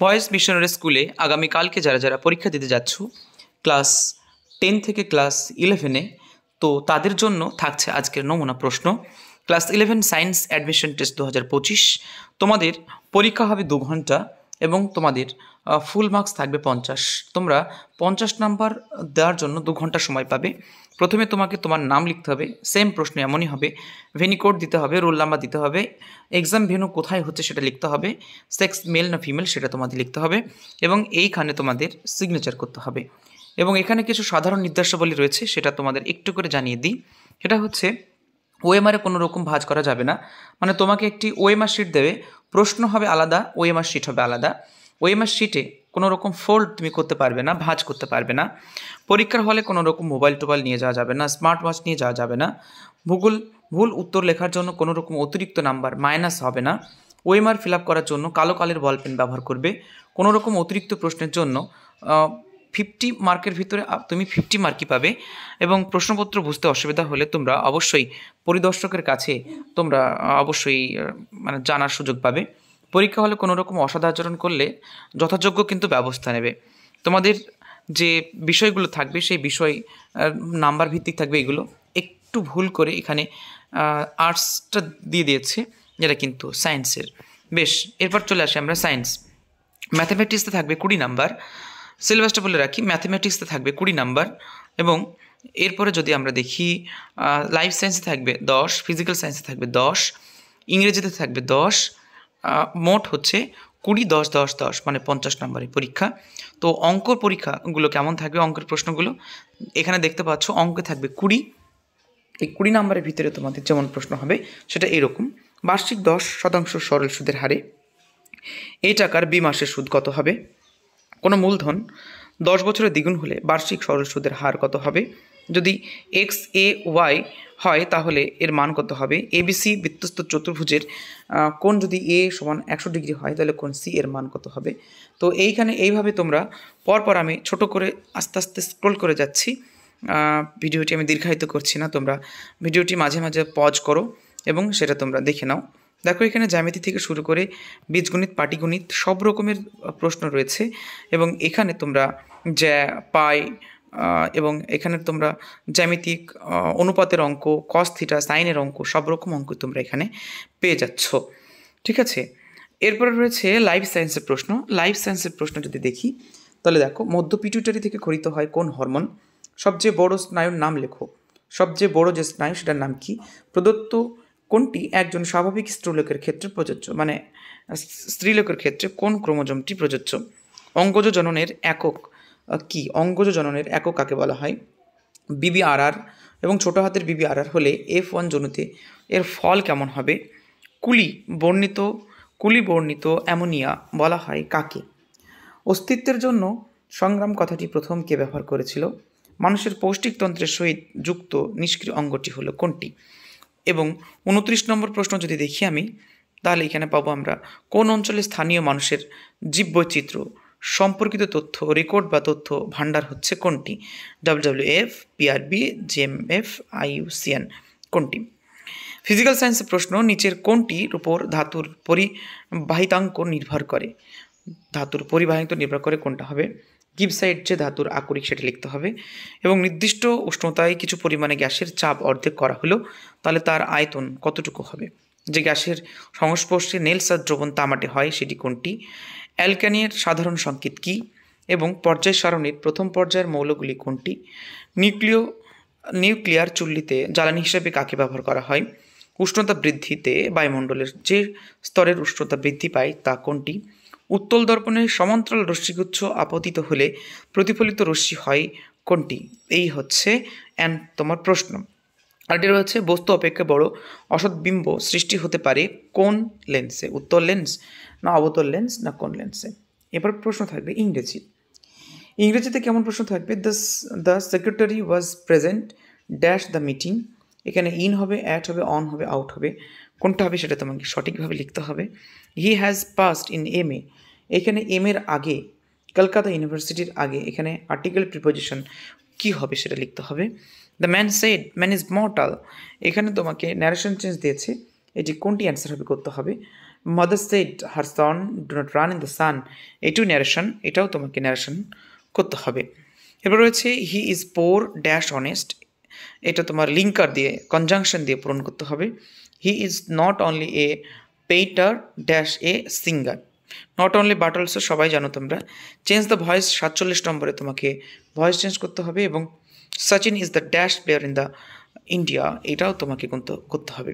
Voice missionary স্কুলে আগামীকালকে যারা যারা পরীক্ষা দিতে যাচ্ছ ক্লাস 10 থেকে ক্লাস 11-এ, তো তাদের জন্য থাকছে আজকের নমুনা প্রশ্ন। Class 11 science admission test 2025। তোমাদের পরীক্ষা হবে 2 ঘন্টা এবং তোমাদের ফুল মার্কস থাকবে 50। তোমরা 50 নাম্বার দেওয়ার জন্য 2 ঘন্টা সময় পাবে। প্রথমে তোমাকে তোমার নাম লিখতে হবে, সেম প্রশ্ন এমনই হবে, ভেনি কোড দিতে হবে, রোল নাম্বার দিতে হবে, এক্সাম ভেন্যু কোথায় হচ্ছে সেটা লিখতে হবে, সেক্স মেল না ফিমেল সেটা তোমাদের লিখতে হবে এবং এইখানে তোমাদের সিগনেচার করতে হবে। এবং এখানে কিছু সাধারণ নির্দেশাবলী রয়েছে, সেটা তোমাদের একটু করে জানিয়ে দিই। সেটা হচ্ছে ওএমআরে কোনো রকম ভাঁজ করা যাবে না, মানে তোমাকে একটি ওএমআর শিট দেবে, প্রশ্ন হবে আলাদা, ওএমআর শিট হবে আলাদা। ওএমআর শিটে কোনো রকম ফোল্ড তুমি করতে পারবে না, ভাঁজ করতে পারবে না। পরীক্ষার হলে কোনো রকম মোবাইল টোবাইল নিয়ে যাওয়া যাবে না, স্মার্ট ওয়াচ নিয়ে যাওয়া যাবে না। ভুল উত্তর লেখার জন্য কোনো রকম অতিরিক্ত নাম্বার মাইনাস হবে না। ওএমআর ফিল আপ করার জন্য কালো কালের বল পেন ব্যবহার করবে। কোনো রকম অতিরিক্ত প্রশ্নের জন্য 50 মার্কের ভিতরে তুমি 50 মার্কই পাবে। এবং প্রশ্নপত্র বুঝতে অসুবিধা হলে তোমরা অবশ্যই পরিদর্শকের কাছে তোমরা অবশ্যই মানে জানার সুযোগ পাবে। পরীক্ষা হলে কোনো রকম অসদাচরণ করলে যথাযোগ্য কিন্তু ব্যবস্থা নেবে। তোমাদের যে বিষয়গুলো থাকবে সেই বিষয় নাম্বার ভিত্তিক থাকবে। এগুলো একটু ভুল করে এখানে আর্টসটা দিয়ে দিয়েছে, যেটা কিন্তু সায়েন্সের। বেশ, এরপর চলে আসি আমরা সায়েন্স। ম্যাথামেটিক্সে থাকবে 20 নাম্বার। সিলেবাসটা বলে রাখি, ম্যাথামেটিক্সে থাকবে 20 নাম্বার এবং এরপরে যদি আমরা দেখি লাইফ সায়েন্সে থাকবে 10, ফিজিক্যাল সায়েন্সে থাকবে 10, ইংরেজিতে থাকবে 10। মোট হচ্ছে 20, 10, 10, 10 মানে 50 নাম্বারের পরীক্ষা। তো অঙ্কর পরীক্ষাগুলো কেমন থাকবে, অঙ্কের প্রশ্নগুলো এখানে দেখতে পাচ্ছ। অঙ্কে থাকবে 20। এই 20 নাম্বারের ভিতরে তোমাদের যেমন প্রশ্ন হবে সেটা এরকম: বার্ষিক 10% সরল সুদের হারে এই টাকার 2 মাসের সুদ কত হবে? কোনো মূলধন 10 বছরে দ্বিগুণ হলে বার্ষিক সরল সুদের হার কত হবে? যদি XAY হয় তাহলে এর মান কত হবে? ABC বৃত্তস্থ চতুর্ভুজের কোণ যদি A সমান 100 ডিগ্রি হয় তাহলে কোণ C এর মান কত হবে? তো এইভাবে তোমরা পরপর, আমি ছোট করে আস্তে আস্তে স্ক্রল করে যাচ্ছি। ভিডিওটি আমি দীর্ঘায়িত করছি না, তোমরা ভিডিওটি মাঝে মাঝে পজ করো এবং সেটা তোমরা দেখে নাও। দেখো, এখানে জ্যামিতি থেকে শুরু করে বীজগণিত, পাটিগণিত সব রকমের প্রশ্ন রয়েছে এবং এখানে তোমরা পাই এবং এখানে তোমরা জ্যামিতিক অনুপাতের অঙ্ক, কস থিটা, সাইনের অঙ্ক, সব রকম অঙ্ক তোমরা এখানে পেয়ে যাচ্ছ। ঠিক আছে, এরপরে রয়েছে লাইফ সায়েন্সের প্রশ্ন। লাইফ সায়েন্সের প্রশ্ন যদি দেখি তাহলে দেখো, মধ্য পিটুইটারি থেকে খরিত হয় কোন হরমোন? সবচেয়ে বড় স্নায়ুর নাম লেখো। সবচেয়ে বড় যে স্নায়ু সেটার নাম কি? প্রদত্ত কোনটি একজন স্বাভাবিক স্ত্রীলোকের ক্ষেত্রে প্রযোজ্য, মানে স্ত্রীলোকের ক্ষেত্রে কোন ক্রোমোজোমটি প্রযোজ্য? অঙ্গজ জননের একক কি? অঙ্গজ জননের একক কাকে বলা হয়? BBRR এবং ছোটো হাতের BBRR হলে F1 জনুতে এর ফল কেমন হবে? কুলি বর্ণিত অ্যামোনিয়া বলা হয় কাকে? অস্তিত্বের জন্য সংগ্রাম কথাটি প্রথম কে ব্যবহার করেছিল? মানুষের পৌষ্টিকতন্ত্রের সহিত যুক্ত নিষ্ক্রিয় অঙ্গটি হলো কোনটি? এবং 29 নম্বর প্রশ্ন যদি দেখি আমি, তাহলে এখানে পাবো আমরা কোন অঞ্চলে স্থানীয় মানুষের জীববৈচিত্র্য সম্পর্কিত তথ্য রেকর্ড বা তথ্য ভাণ্ডার হচ্ছে কোনটি? WWF, PRB, GMF, IUCN কোনটি? ফিজিক্যাল সায়েন্সের প্রশ্ন, নিচের কোনটির উপর ধাতুর পরিবাহিতাঙ্ক নির্ভর করে? ধাতুর পরিবাহিতাঙ্ক নির্ভর করে কোনটা হবে? গিবসাইট যে ধাতুর আকরিক সেটা লিখতে হবে। এবং নির্দিষ্ট উষ্ণতায় কিছু পরিমাণে গ্যাসের চাপ অর্ধেক করা হলো, তাহলে তার আয়তন কতটুকু হবে? যে গ্যাসের সংস্পর্শে নেলসার দ্রবণ তামাটে হয় সেটি কোনটি? অ্যালকানির সাধারণ সংকেত কী? এবং পর্যায় সারণীর প্রথম পর্যায়ের মৌলগুলি কোনটি? নিউক্লিয়ার চুল্লিতে জ্বালানি হিসেবে কাকে ব্যবহার করা হয়? উষ্ণতা বৃদ্ধিতে বায়ুমণ্ডলের যে স্তরের উষ্ণতা বৃদ্ধি পায় তা কোনটি? উত্তল দর্পণে সমান্তরাল রশ্মিগুচ্ছ আপতিত হলে প্রতিফলিত রশ্মি হয় কোনটি? এই হচ্ছে তোমার প্রশ্ন। আর এটি রয়েছে, বস্তু অপেক্ষা বড় অসৎ বিম্ব সৃষ্টি হতে পারে কোন লেন্সে? উত্তল লেন্স না অবতল লেন্স না কোন লেন্সে? এবার প্রশ্ন থাকবে ইংরেজিতে কেমন প্রশ্ন থাকবে? The secretary was present dash the meeting. এখানে ইন হবে, অ্যাট হবে, অন হবে, আউট হবে, কোনটা হবে সেটা তোমাকে সঠিকভাবে লিখতে হবে। He has passed in MA, এখানে এম এর আগে কলকাতা ইউনিভার্সিটির আগে এখানে আর্টিকেল প্রিপোজিশন কী হবে সেটা লিখতে হবে। The man said man is mortal, এখানে তোমাকে ন্যারেশন চেঞ্জ দিয়েছে, এটি কোনটি অ্যান্সার হবে করতে হবে। Mother said her son do not run in the sun, এটাও ন্যারেশন, এটাও তোমাকে ন্যারেশন করতে হবে। এরপর রয়েছে he is poor dash honest, এটা তোমার লিঙ্কার দিয়ে কনজাংশন দিয়ে পূরণ করতে হবে। He is not only a painter dash a singer, not only but also সবাই জানো তোমরা। চেঞ্জ দ্য ভয়েস 47 নম্বরে তোমাকে ভয়েস চেঞ্জ করতে হবে। এবং Sachin is the dash player in the India, এটাও তোমাকে করতে হবে।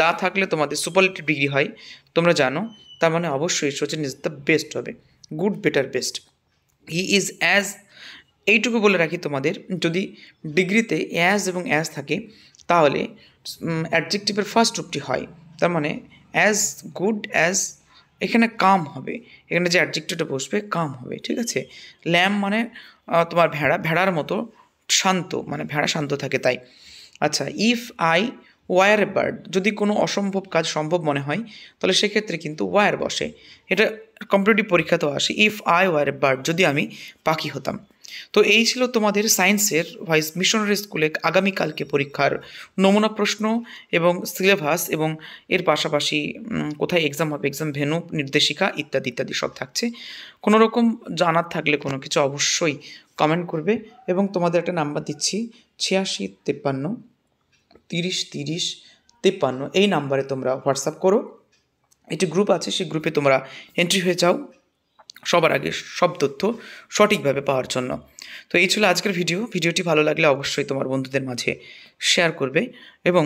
দা থাকলে তোমাদের সুপারলেটিভ ডিগ্রি হয় তোমরা জানো, তার মানে অবশ্যই সচিন ইজ দ্য বেস্ট হবে, good better best. He is as, এইটুকু বলে রাখি তোমাদের, যদি ডিগ্রিতে অ্যাজ এবং অ্যাজ থাকে তাহলে অ্যাডজেক্টিভের ফার্স্ট রূপটি হয়, তার মানে অ্যাজ গুড অ্যাজ, এখানে কাম হবে, এখানে যে অ্যাডজেক্টিভটা বসবে কাম হবে, ঠিক আছে। ল্যাম মানে তোমার ভেড়া, ভেড়ার মতো শান্ত, মানে ভেড়া শান্ত থাকে তাই। আচ্ছা, if I were a bird, যদি কোনো অসম্ভব কাজ সম্ভব মনে হয় তাহলে সেক্ষেত্রে কিন্তু ওয়ার বসে, এটা কম্পিটিটিভ পরীক্ষাতেও আসে। If I were a bird, যদি আমি পাখি হতাম। তো এই ছিল তোমাদের সায়েন্সের ভাইস মিশনারি স্কুলে আগামীকালকে পরীক্ষার নমুনা প্রশ্ন এবং সিলেবাস, এবং এর পাশাপাশি কোথায় এক্সাম হবে, এক্সাম ভেন্যু, নির্দেশিকা ইত্যাদি ইত্যাদি সব থাকছে। কোনো রকম জানার থাকলে কোনো কিছু অবশ্যই কমেন্ট করবে। এবং তোমাদের একটা নাম্বার দিচ্ছি 8653303053, এই নাম্বারে তোমরা হোয়াটসঅ্যাপ করো। একটি গ্রুপ আছে, সেই গ্রুপে তোমরা এন্ট্রি হয়ে যাও সবার আগে সব তথ্য সঠিকভাবে পাওয়ার জন্য। তো এই ছিল আজকের ভিডিওটি ভালো লাগলে অবশ্যই তোমার বন্ধুদের মাঝে শেয়ার করবে এবং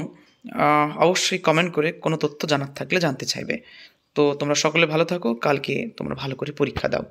অবশ্যই কমেন্ট করে কোনো তথ্য জানার থাকলে জানতে চাইবে। তো তোমরা সকলে ভালো থাকো, কালকে তোমরা ভালো করে পরীক্ষা দাও।